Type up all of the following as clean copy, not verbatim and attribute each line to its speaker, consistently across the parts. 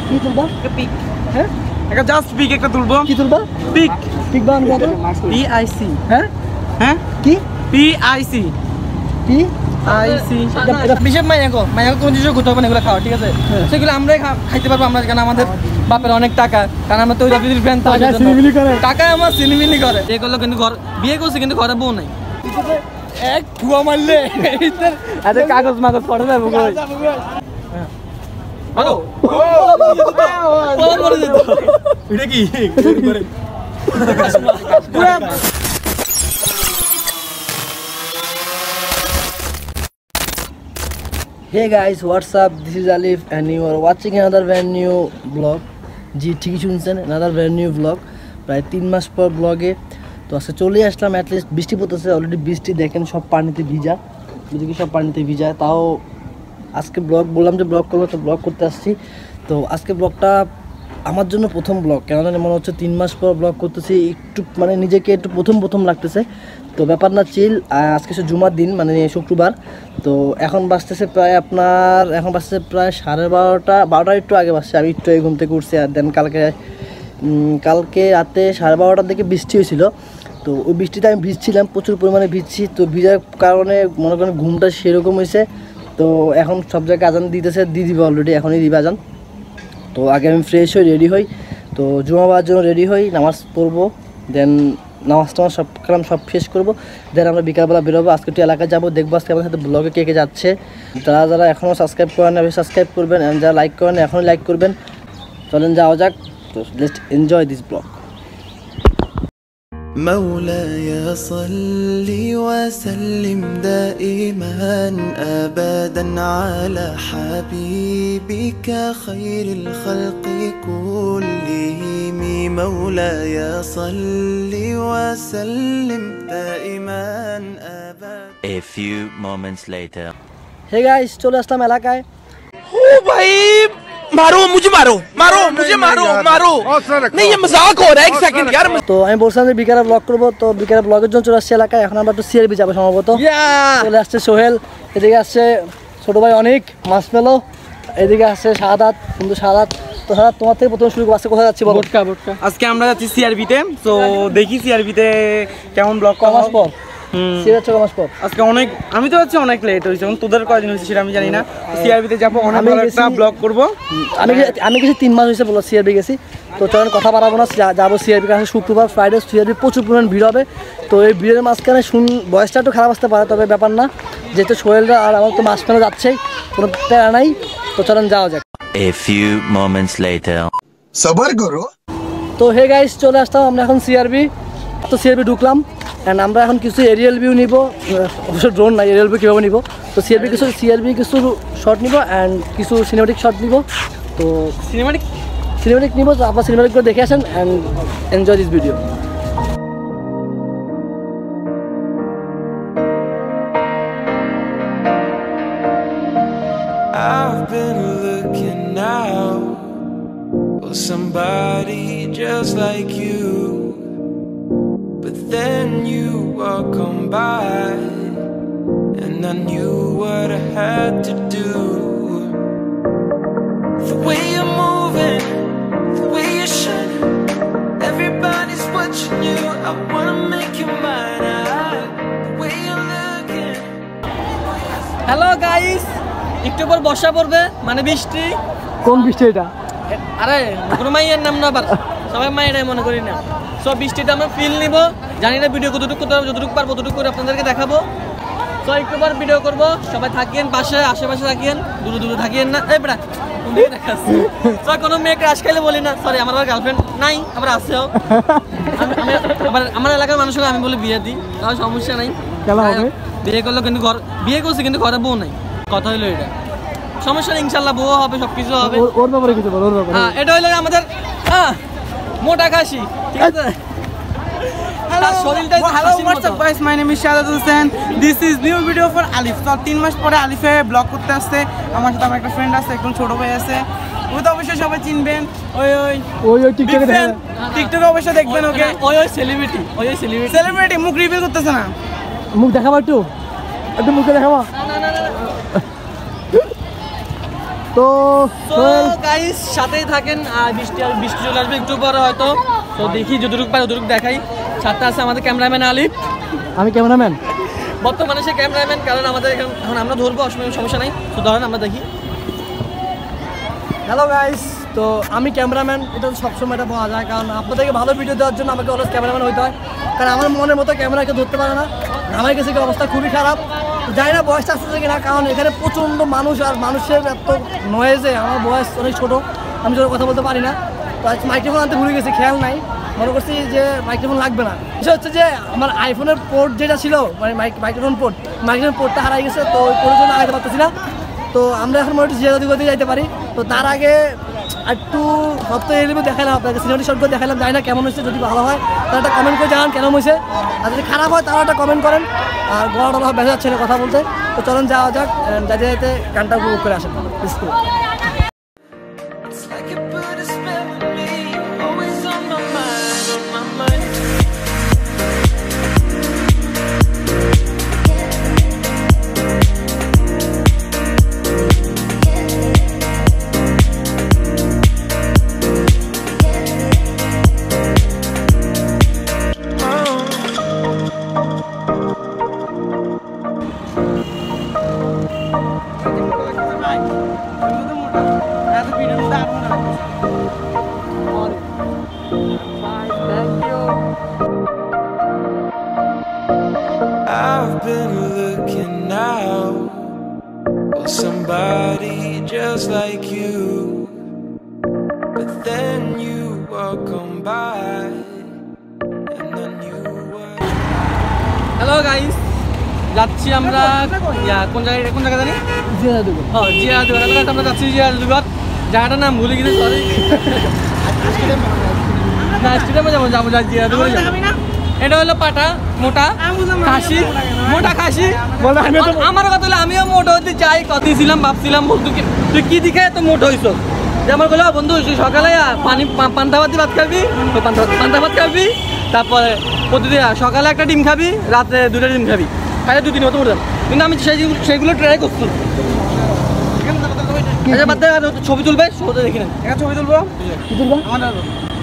Speaker 1: কি তুলবা?
Speaker 2: পিক।
Speaker 1: হ্যাঁ
Speaker 2: একটা জাস্ট পিক একটা তুলবো।
Speaker 1: কি তুলবা?
Speaker 2: পিক।
Speaker 1: পিক বান কত?
Speaker 2: PIC।
Speaker 1: হ্যাঁ
Speaker 2: হ্যাঁ
Speaker 1: কি?
Speaker 2: PIC।
Speaker 1: এটা
Speaker 2: বিশেষ মাইয়াকো কোন জিনিস করতে হবে না, এগুলো খাওয়া ঠিক আছে, সেগুলো আমরাই খাইতে পারবো আমরা, কারণ আমাদের বাপের অনেক টাকা, কারণ আমরা তৈরি বিদ্যুৎ ফ্যান টাকা আমার সিনিমিনি করে। বিয়ে করলো কিন্তু বিয়ে করছে কিন্তু ঘরে বউ নাই, এক ধোয়া মারলে আরে কাগজ মাগজ পড়ে যাবো কই। হ্যালো এটা কি
Speaker 1: Hey guys, what's up? This is Alif and you are watching another brand new vlog. जी ठीक ही শুনছেন, another brand new vlog. প্রায় 3 মাস পর ব্লগে তো আজকে চলে আসলাম। অ্যাটলিস্ট বৃষ্টি পড়তেছে, অলরেডি বৃষ্টি দেখেন সব পানিতে ভিজা, এদিকে সব পানিতে ভিজা। তাও আজকে ব্লগ বললাম যে ব্লগ করবো, তো ব্লগ করতে আসছি। তো আজকে ব্লগটা আমার জন্য প্রথম ব্লগ, কেন জানি মনে হচ্ছে 3 মাস পর ব্লগ করতেছি, একটু মানে নিজেকে একটু প্রথম লাগতেছে। তো ব্যাপার না চিল। আজকে হচ্ছে জুমার দিন, মানে শুক্রবার। তো এখন বাজতেছে প্রায় এখন বাজতেছে প্রায় 12:30 একটু আগে বাজছে। আমি একটু ঘুম থেকে উঠছি, আর দেন কালকে রাতে 12:30টার দিকে বৃষ্টি হয়েছিল। তো ওই বৃষ্টিতে আমি ভিজছিলাম, প্রচুর পরিমাণে ভিজছি। তো ভিজার কারণে মনে করেন ঘুমটা সেরকম হয়েছে। তো এখন সব জায়গায় আজান দিতেছে, দিয়ে দিবে অলরেডি, এখনই দিবে আজান। তো আগে আমি ফ্রেশ হই, রেডি হই, তো জুমা পড়ার জন্য রেডি হই, নামাজ পড়বো, দেন নামাজ সব কালাম সব শেষ করবো, দেন আমরা বিকালবেলা বেরোবো। আজকে একটু এলাকায় যাবো, দেখবো আজকে আমার সাথে ব্লগে কে যাচ্ছে। যারা এখনও সাবস্ক্রাইব করেন না সাবস্ক্রাইব করবেন, অ্যান্ড যারা লাইক করেন এখনই লাইক করবেন। চলেন যাওয়া যাক। তো let's enjoy this blog.
Speaker 3: مولاي صل وسلم دائما أبدا على حبيبك خير الخلق كلهم مولاي صل وسلم دائما أبدا.
Speaker 4: A few moments later.
Speaker 1: Hey guys, চলে আসলাম এলাকায়।
Speaker 2: ओ भाई मारो मुझे, मारो नहीं ये मजाक हो रहा है, एक सेकंड यार।
Speaker 1: তো আমি বলছিলাম যে বিকালে ব্লগ করবো, তো বিকালে ব্লগের জন্য চলে আসছে এলাকায়। এখন আমরা একটু সিআরবি যাবো সম্ভবত। চলে আসছে সোহেল, এদিকে আসছে ছোট ভাই অনেক, মাছ মেলো, এদিকে আসছে শাহাদাত, কিন্তু শাহাদাত। তো শাহাদাত তোমার থেকে প্রথমে শুরু করবো, আজকে কোথায় যাচ্ছি বলো?
Speaker 2: আজকে আমরা যাচ্ছি সিআরবিতে। তো দেখি সিআরবিতে কেমন ব্লগ
Speaker 1: কমাস পর
Speaker 2: আজকে অনেক, আমি তো হচ্ছে অনেক লেট হয়েছে, এবং তোদের কয়দিন হয়েছে সেটা আমি জানি না। সিআরবিতে যাবো, অনেক বড় একটা ব্লগ করবো।
Speaker 1: আমি গেছি 3 মাস হয়েছে বলো সিআরবি গেছি। তো চলেন কথা বাড়াবো না, যাবো সিআরবি কাছে। শুক্রবার ফ্রাইডে সিআরবি প্রচুর পরিমাণ ভিড় হবে। তো এই ভিড়ের মাঝখানে বয়সটা একটু খারাপ আসতে পারে, তবে ব্যাপার না, যেহেতু সোহেলরা আর আমার তো মাছ ফেলে যাচ্ছেই, কোনো প্যারা নাই। তো চলেন যাওয়া যাক।
Speaker 4: A few moments later.
Speaker 3: সবার করো।
Speaker 1: তো হে গাইস, চলে আসতাম আমরা এখন সিআরবি। তো সিআরবি ঢুকলাম, অ্যান্ড আমরা এখন কিছু এরিয়াল ভিউ নিব, অবশ্য ড্রোন নাই, এরিয়াল ভিউ কীভাবে নিব। তো সিআরবি কিছু শট নিব, অ্যান্ড কিছু সিনেমেটিক শট নিব। তো সিনেমেটিক নিব, তো আপনার সিনেমেটিকগুলো দেখে আসেন and enjoy this video.
Speaker 5: I've been looking out for somebody just like you, but then you walk on by and I knew what I had to do. The way you're moving, the way you're shining, everybody's watching you. I wanna make you mine. The way you're looking.
Speaker 2: Hello guys, একটু পর বর্ষা পড়বে, মানে বৃষ্টি।
Speaker 1: কোন বৃষ্টি এটা?
Speaker 2: আরে কোনো মাইয়ের নাম না, আবার সবাই মাইয়াই মনে করি না। সব বৃষ্টিটা আমরা ফিল নিব, জানি না ভিডিও কতটুকু করতে পারবো, যতটুকু পারবো ততটুকু করে আপনাদেরকে দেখাবো। তো একটু পর ভিডিও করবো, সবাই থাকিয়েন পাশে, আশেপাশে থাকিয়েন, দূরে থাকিয়েন না। এই বেড়া দেখাচ্ছি, কোনো মেয়ে ক্রাশ খাইলে বলি না, সরি আমার গার্লফ্রেন্ড নাই, আবার আসেও। আবার আমার এলাকার মানুষকে আমি বলি বিয়ে দিই, তাও সমস্যা নাই। বিয়ে করলো কিন্তু বিয়ে করছে কিন্তু ঘরে বউ নাই, কথা হইলো এটা। সমস্যা নেই, ইনশাল্লাহ বউ হবে, সবকিছু হবে।
Speaker 1: ওর ব্যাপারে কিছু বল, ওর ব্যাপারে।
Speaker 2: হ্যাঁ, এটা হইলো আমাদের মোটা খাসি, ঠিক আছে।
Speaker 6: Hello, what's up guys? My name is Asraf.And this is new video for Alif. So 3 মাস পরে আলিফে ব্লগ করতে আসছে। আমার সাথে আমার একটা ফ্রেন্ড আছে, একদম ছোট ভাই আছে, ওই তো অবশ্যই সবাই চিনবেন। ওই টিকটকে দেখেন, টিকটকে অবশ্যই দেখবেন ওকে।
Speaker 2: ওই সেলিব্রিটি
Speaker 6: মুখ রিভিল করতেছে না,
Speaker 1: মুখ দেখাবো একটু মুখে দেখাবো। তো তো
Speaker 2: গাইস সাথেই থাকেন, আর বৃষ্টি চলে আসবে একটু পরে হয়তো। তো দেখি যতটুকু পাই ততটুকু দেখাই। সাথে আছে আমাদের ক্যামেরাম্যান আলিফ।
Speaker 1: আমি ক্যামেরাম্যান,
Speaker 2: বর্তমানে সে ক্যামেরাম্যান, কারণ আমাদের এখন আমরা ধরবো, সমস্যা নাই। তো ধরেন আমরা দেখি।
Speaker 1: হ্যালো গাইস, তো আমি ক্যামেরাম্যান, এটা সবসময় এটা পাওয়া যায়, কারণ আপনাদেরকে ভালো ভিডিও দেওয়ার জন্য আমাকে অলওয়েজ ক্যামেরাম্যান হইতে হয়, কারণ আমার মনের মতো ক্যামেরাকে ধরতে পারে না। আমার কাছে অবস্থা খুবই খারাপ, জানি না বয়সটা আসতেছে কিনা, কারণ এখানে প্রচণ্ড মানুষ আর মানুষের এত নয়েজে আমার বয়স অনেক ছোটো, আমি জোরে কথা বলতে পারি না। তো আজ মাইক্রোফোন আনতে ভুলে গেছি, খেয়াল নাই, মনে করছি যে মাইক্রোফোন লাগবে না। বিষয় হচ্ছে যে আমার আইফোনের পোর্ট যেটা ছিল, মানে মাইক্রোফোন পোর্টটা হারাই গেছে, তো ওই পোর্টের জন্য আগাতে পারতেছি না। তো আমরা এখন মনে হচ্ছে জিয়াদি গতি যাইতে পারি। তো তার আগে একটু সপ্তাহে এলিভে দেখালাম আপনাকে, সিনেমাটি শর্ট করে দেখালাম, জানি না কেমন হয়েছে। যদি ভালো হয় তাহলে একটা কমেন্ট করে জানান কেমন হয়েছে, আর যদি খারাপ হয় তাহলে একটা কমেন্ট করেন। আর গলা টলা বেঁচে যাচ্ছে না কথা বলতে। তো চলুন যাওয়া যাক, যাতে যাতে গানটা উপভোগ করে আসেন।
Speaker 5: It's like you put a spell on me, always on my mind, on my mind. I've been looking out for somebody just like you, but then you walk on by and I knew what.
Speaker 2: Hello guys, যাচ্ছি আমরা কোন জায়গা জানি? জিয়াদুঘর। আমরা যাচ্ছি জিয়াদুঘর, জায়গাটার নাম ভুলে গেছি, সরি। না স্টেডিয়ামে যাবো জিয়াদুঘরে যাবো। এটা হলো পাটা মোটা খাসি, মোটা খাসি। আমার কথা হলো আমিও মোটা হতে চাই, কতই ছিলাম, ভাবছিলাম বন্ধু তুই কি দিকে তো মোটা হইছ। যে আমার বললো বন্ধু সকালে পান্তা ভাত খাবি, পান্তা ভাত খাবি, তারপরে প্রতিদিন সকালে একটা ডিম খাবি, রাতে 2টা ডিম খাবি, খাইলে 2-3 মতো উঠতাম। কিন্তু আমি সেইগুলো ট্রাই করছি। আচ্ছা বাদ দে, ছবি তুলবে, ছবিটা দেখি না।
Speaker 6: একটা ছবি তুলবো,
Speaker 1: কি তুলবা?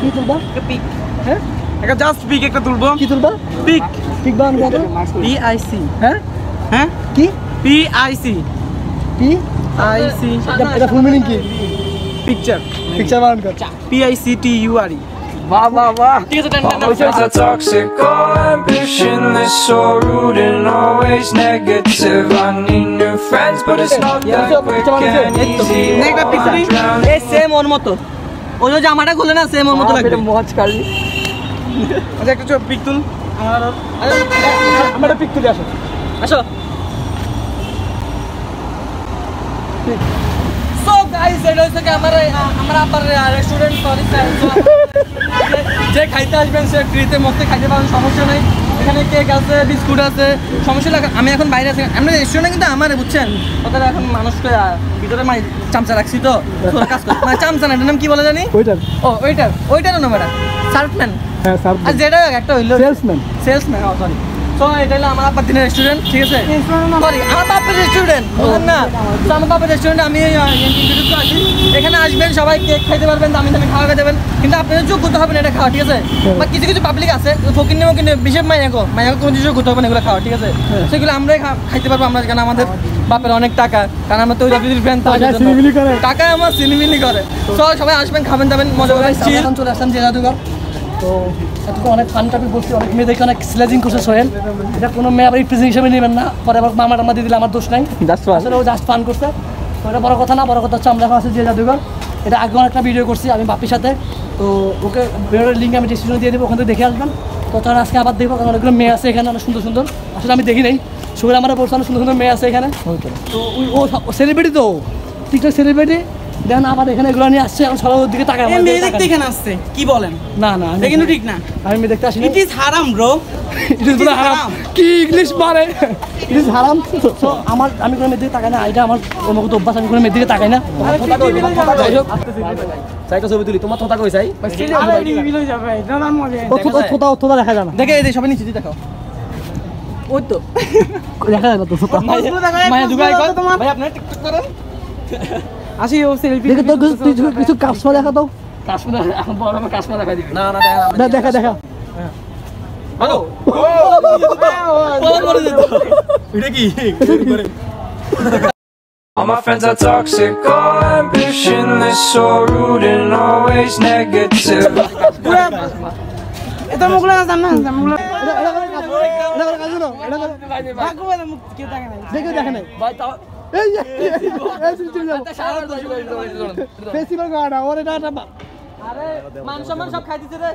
Speaker 1: কি তুলবা?
Speaker 6: পিক।
Speaker 1: হ্যাঁ,
Speaker 6: একটা জাস্ট পিক একটা তুলবো।
Speaker 1: কি তুলবা?
Speaker 6: পিক।
Speaker 1: পিক বান কত?
Speaker 6: PIC।
Speaker 1: হ্যাঁ
Speaker 6: হ্যাঁ
Speaker 1: কি?
Speaker 6: PIC।
Speaker 1: এটা ফুল মিনিং কি?
Speaker 6: পিকচার
Speaker 1: বান কত?
Speaker 6: PICTURE।
Speaker 1: বাহ বাহ বাহ,
Speaker 2: ঠিক আছে।
Speaker 5: A toxic ambitionless, so rude and always negative. I need new friends, but it's not that quick and easy.
Speaker 2: এই সেম ওর মতো, ওই যে জামাটা খুলে না সেম ওর মতো লাগবে।
Speaker 1: মজ কালি।
Speaker 6: আচ্ছা একটা পিক তুল,
Speaker 1: আমরা পিক তুলে আসো।
Speaker 2: আসো। সো গাইস, এটা হচ্ছে কি আমরা আবার রেস্টুরেন্ট, সরি যে খাইতে আসবেন সে ফ্রিতে মধ্যে খাইতে পারেন, সমস্যা নেই। এখানে কেক আছে, বিস্কুট আছে, সমস্যা লাগে। আমি এখন বাইরে আছি, আমরা রেস্টুরেন্টে কিন্তু আমার বুঝছেন ওদের এখন মানুষকে ভিতরে চামচা রাখছি, তো কাজ করে মানে চামচা না, এটার নাম কি বলে জানি? ওইটার নাম এটা সার্ভম্যান।
Speaker 1: হ্যাঁ স্যার,
Speaker 2: আর যেটা একটা হইলো
Speaker 1: সেলসম্যান।
Speaker 2: সরি। তো এটা হলো আমার আব্বার দিনের রেস্টুরেন্ট, ঠিক আছে? সরি, আমার বাপের রেস্টুরেন্ট, বুঝলেন না? তো আমার বাপের রেস্টুরেন্টে আমি ইন্ট্রোডিউস আছি। এখানে আসবেন, সবাই কেক খাইতে পারবেন, দামি দামি খাওয়া দেবেন, কিন্তু আপনাদের যোগ্যতা হবে না এটা খাওয়া, ঠিক আছে? বা কিছু পাবলিক আছে ফকির বিশেষ মাইয়াগো কোনো কিছু যোগ্যতা হবে না এগুলো খাওয়া, ঠিক আছে? সেগুলো আমরাই খাইতে পারবো, আমরা কেন আমাদের বাপের অনেক টাকা, কারণ আমরা তৈরি ফ্যান, টাকা আমার সিলিমিলি করে। তো সবাই আসবেন, খাবেন দাবেন, মজা করে।
Speaker 1: চলে আসলাম যে জাদুঘর। তো এতক্ষণ অনেক ফান টপিক বলছি, অনেক মেয়েদেরকে অনেক স্লেজিং করছে সোহেল। এটা কোনো মেয়ে আবার রিপ্রেজেন্ট হিসেবে নেবেন না, পরে আবার মামা টামা দিয়ে দিলে আমার দোষ নাই, আসলে ও জাস্ট ফান করছে। তো এটা বড় কথা না, বড় কথা হচ্ছে আমরা এখন আছি যে জাদুঘর। এটা আগে একটা ভিডিও করছি আমি বাপির সাথে, তো ওকে ভিডিওর লিঙ্ক আমি ডিসক্রিপশনে দিয়ে দেবো, ওখান থেকে দেখে আসবেন। তো তখন আজকে আবার দেখবো, কারণ অনেকগুলো মেয়ে আছে এখানে, অনেক সুন্দর সুন্দর। আসলে আমি দেখি নাই, সোহেল আমার বলছে অনেক সুন্দর সুন্দর মেয়ে আছে এখানে। তো ও সেলিব্রিটি, তো টিকটক সেলিব্রিটি। দেখেন আবার এখানে এগুলো নিয়ে আসছে, এখন সবার দিকে তাকায়।
Speaker 6: মেয়ে দেখতে এখানে আসছে, কি বলেন?
Speaker 1: না না,
Speaker 6: এটা কিন্তু ঠিক না,
Speaker 1: আমি মেয়ে দেখতে আসি।
Speaker 6: ইট ইজ হারাম ব্রো,
Speaker 1: ইট ইজ হারাম। কি ইংলিশ মারে? ইট ইজ হারাম। তো আমি কোনো মেয়ের দিকে তাকাই না, এটা আমার অনুগত অভ্যাস, আমি কোনো মেয়ের দিকে তাকাই না। চাইটা ছবি তুলি, তোমার থোতা কই চাই? থোতা দেখা যায় না,
Speaker 2: দেখে এই সবাই নিচে দেখাও। ওই তো
Speaker 1: দেখা যায় না তো থোতা।
Speaker 2: মায়া দুগাই কর ভাই, আপনারা টিকটক করেন।
Speaker 6: আসি ও সেলফি
Speaker 1: দেখে তো কিছু কাশমা দেখা দাও।
Speaker 2: কাশ্মীর এখন বড় আমার কাশ্মীর দেখা দিবে
Speaker 1: না দেখা
Speaker 2: হ্যালো এটা কি
Speaker 5: All my friends are toxic, all ambitionless, so rude and always negative.
Speaker 6: এটা মুগলা জান না মুগলা
Speaker 1: দেখে নাই
Speaker 2: ভাই তাও
Speaker 1: ফেস্টিভ্যাল গাড়া ওরে না
Speaker 2: আরে মান সম্মান সব খাই দিতে রে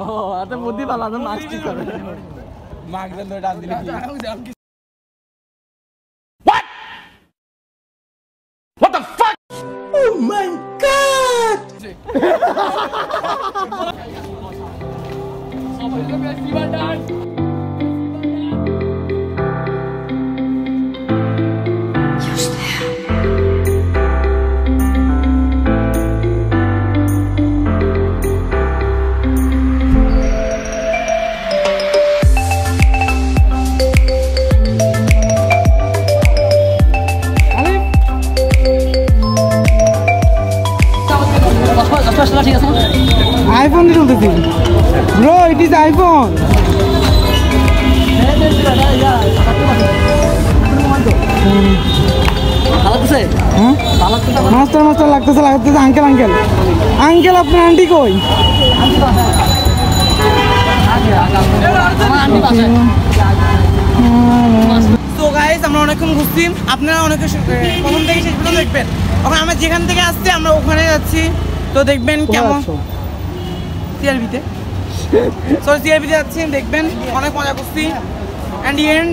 Speaker 2: ও আতে বুদ্ধি ভালো আছে মাছ ঠিক করে
Speaker 6: মাগলে লয় ডাল দিলি iPhone is on bro, it is iPhone. Master লাগতেছে আঙ্কেল আপনার আন্টি কই? তো গাইস আমরা অনেকক্ষণ ঘুরছি, আপনারা অনেকে প্রথম থেকে শেষ পর্যন্ত দেখবেন। ওখানে আমরা যেখান থেকে আসছি আমরা ওখানে যাচ্ছি, তো দেখবেন কেমন সিআরবিতে যাচ্ছি, দেখবেন অনেক মজা করছি। অ্যান্ড এন্ড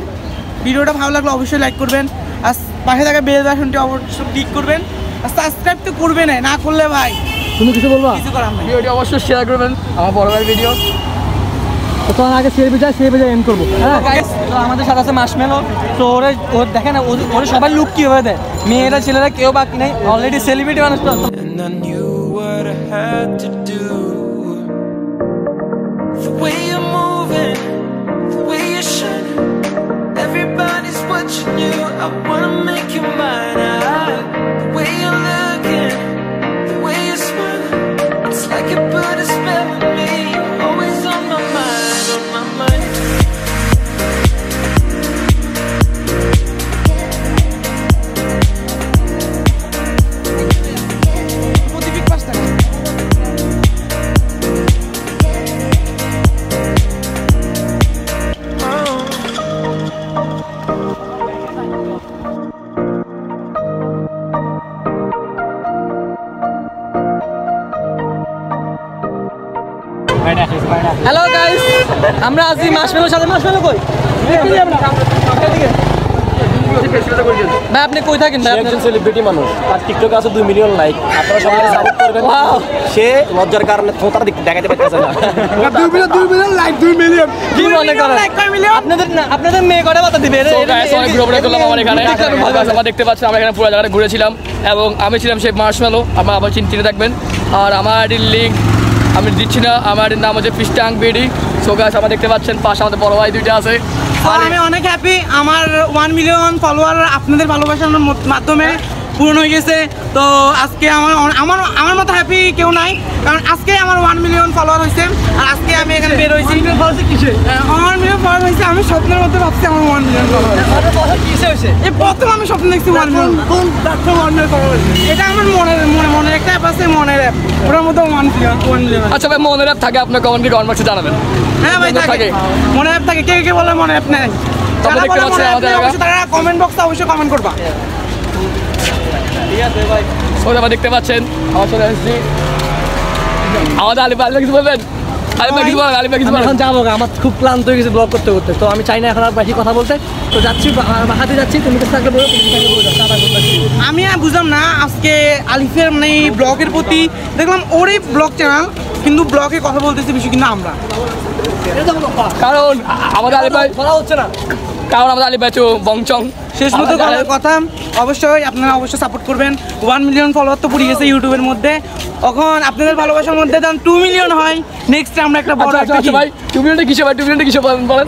Speaker 6: ভিডিওটা ভালো লাগলে অবশ্যই লাইক করবেন, আর পাশে থাকা বেল বাটনটি অবশ্যই ক্লিক করবেন, আর সাবস্ক্রাইব তো করবেন না করলে ভাই
Speaker 1: তুমি কিছু বলবা?
Speaker 6: কিছু করার নাই।
Speaker 2: ভিডিওটি অবশ্যই শেয়ার করবেন, আমার বড় ভাই ভিডিও।
Speaker 1: তো আগে সিআরবি এন্ড করবো।
Speaker 2: হ্যাঁ গাইস, তো আমাদের সাথে আছে মার্শমেলো। তো ওর দেখেন ওর সবাই লুক কি হয়ে দেয়, মেয়েরা ছেলেরা কেউ বাকি নেই, অলরেডি সেলিব্রিটি মানুষ। তো
Speaker 5: And I knew what I had to do. The way you're moving, the way you're shining, everybody's watching you. I wanna make you mine. The way you're looking, the way you're smiling, it's like you put a spell on me. You're always on my mind, on my mind.
Speaker 2: Hello guys, আমরা আছি মার্শমেলোর সাথে। Marshmallow কই? ভাই আপনি কই থাকেন? ভাই
Speaker 7: একজন সেলিব্রিটি মানুষ, আর টিকটকে আছে 2 মিলিয়ন লাইক। আপনারা সবাই সাপোর্ট করবেন। সে লজ্জার কারণে ফোনটা দেখাতে পারতেছে না।
Speaker 1: 2 মিলিয়ন লাইক, 2 মিলিয়ন
Speaker 2: কি মনে করেন আপনাদের মেয়ে কটা বাতা দিবে?
Speaker 7: অনেক ঘুরে করলাম আমার এখানে। আমরা দেখতে পাচ্ছি আমরা এখানে পুরো জায়গাটা ঘুরেছিলাম, এবং আমি ছিলাম সেই মার্শমেলো। আপনারা আবার চিনে থাকবেন। আর আমার লিঙ্ক আমি দিচ্ছি না, আমার নাম হচ্ছে ফিস্টাং বিডি। সো গাইস, আমরা দেখতে পাচ্ছেন পাশে আমাদের বড় ভাই দুইটা আছে।
Speaker 6: আমি অনেক হ্যাপি, আমার 1 মিলিয়ন ফলোয়ার আপনাদের ভালোবাসার মাধ্যমে পূরণ হয়ে গেছে। তো আজকে আমার মতো হ্যাপি কেউ নাই, কারণ আজকে আমার 1 মিলিয়ন ফলোয়ার হয়েছে। আর আজকে আমি এখানে বের হয়েছি। আমার মিলিয়ন ফলোয়ার হয়েছে, আমি স্বপ্নের মধ্যে ভাবছি আমার 1 মিলিয়ন ফলোয়ার। এই প্রথম আমি স্বপ্ন দেখছি 1 মিলিয়ন। এটা আমার মনের একটা অ্যাপ আছে, মনের অ্যাপ, ওটার মধ্যে 1 মিলিয়ন।
Speaker 7: আচ্ছা ভাই, মনের অ্যাপ থাকে আপনার কমেন্ট বক্সে জানাবেন।
Speaker 6: হ্যাঁ ভাই থাকে, মনের অ্যাপ থাকে। কে বলে মনের অ্যাপ নেই?
Speaker 7: তোমরা দেখতে পাচ্ছ আমাদের
Speaker 6: তারা কমেন্ট বক্সে অবশ্যই কমেন্ট করবা।
Speaker 2: ঠিক আছে ভাই,
Speaker 7: আমরা দেখতে পাচ্ছেন আমার চলে আসছি। আমাদের আলিফ কিছু বলবেন?
Speaker 1: এখন যাবো, আমার খুব ক্লান্ত হয়ে গেছে ব্লগ করতে করতে। তো আমি চাই না এখন আর বেশি কথা বলতে, তো যাচ্ছি, হাতে যাচ্ছি। তুমি কাছে থাকলে বলো,
Speaker 6: আমি আর বুঝলাম না আজকে আলিফের মানে ব্লগের প্রতি দেখলাম ওরই ব্লগ চ্যানেল, কিন্তু ব্লগে কথা বলতেছি বেশি কিন্তু আমরা,
Speaker 7: কারণ আমাদের আলিফ ভাই
Speaker 1: বলা হচ্ছে না।
Speaker 7: কারণ আমাদের আলিফ ভাই বংচং।
Speaker 6: শেষ মতো কথা, অবশ্যই আপনারা অবশ্যই সাপোর্ট করবেন। 1 মিলিয়ন ফলোয়ার তো পড়ে গেছে ইউটিউবের মধ্যে, এখন আপনাদের ভালোবাসার মধ্যে যখন 2 মিলিয়ন হয়, নেক্সট আমরা একটা বড় একটা
Speaker 7: ভাই 2 মিলিয়নটা কিসে ভাই, 2 মিলিয়নটা কিসে বলেন?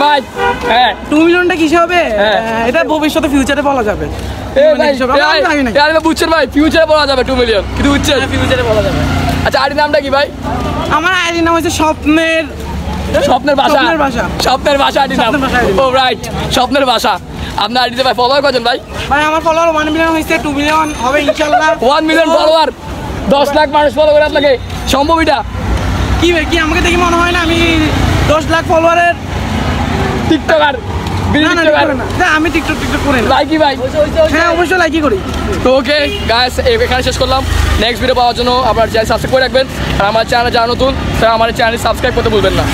Speaker 7: মাইক হ্যাঁ 2
Speaker 6: মিলিয়নটা কিসে হবে এটা ভবিষ্যতে ফিউচারে বলা যাবে।
Speaker 7: বুঝছেন ভাই, ফিউচারে বলা যাবে 2 মিলিয়ন, কিন্তু বুঝছেন ফিউচারে বলা যাবে। আচ্ছা আইডির নামটা কি ভাই?
Speaker 6: আমার আইডির নাম হচ্ছে স্বপ্নের
Speaker 7: ভাষা। স্বপ্নের ভাষা আইডির নাম। ও রাইট, স্বপ্নের ভাষা। আপনার আইডিতে ভাই ফলোয়ার কজন ভাই?
Speaker 6: ভাই আমার ফলোয়ার 1 মিলিয়ন হয়েছে, 2 মিলিয়ন হবে ইনশাআল্লাহ।
Speaker 7: 1 মিলিয়ন ফলোয়ার, 10 লাখ মানুষ ফলো করে আপনাকে, সম্ভব এটা?
Speaker 6: কি আমাকে দেখি মনে হয় না আমি 10 লাখ ফলোয়ারের
Speaker 7: টিকটকার?
Speaker 6: আমি টিকটক করি না।
Speaker 7: লাইকি ভাই?
Speaker 6: হ্যাঁ অবশ্যই লাইকি করি।
Speaker 7: তো ওকে গাইস, এখানে শেষ করলাম। নেক্সট ভিডিও পাওয়ার জন্য আপনার চ্যানেল সাবস্ক্রাইব করে রাখবেন, আর আমার চ্যানেলে যারা নতুন তারা আমার চ্যানেল সাবস্ক্রাইব করতে ভুলবেন না।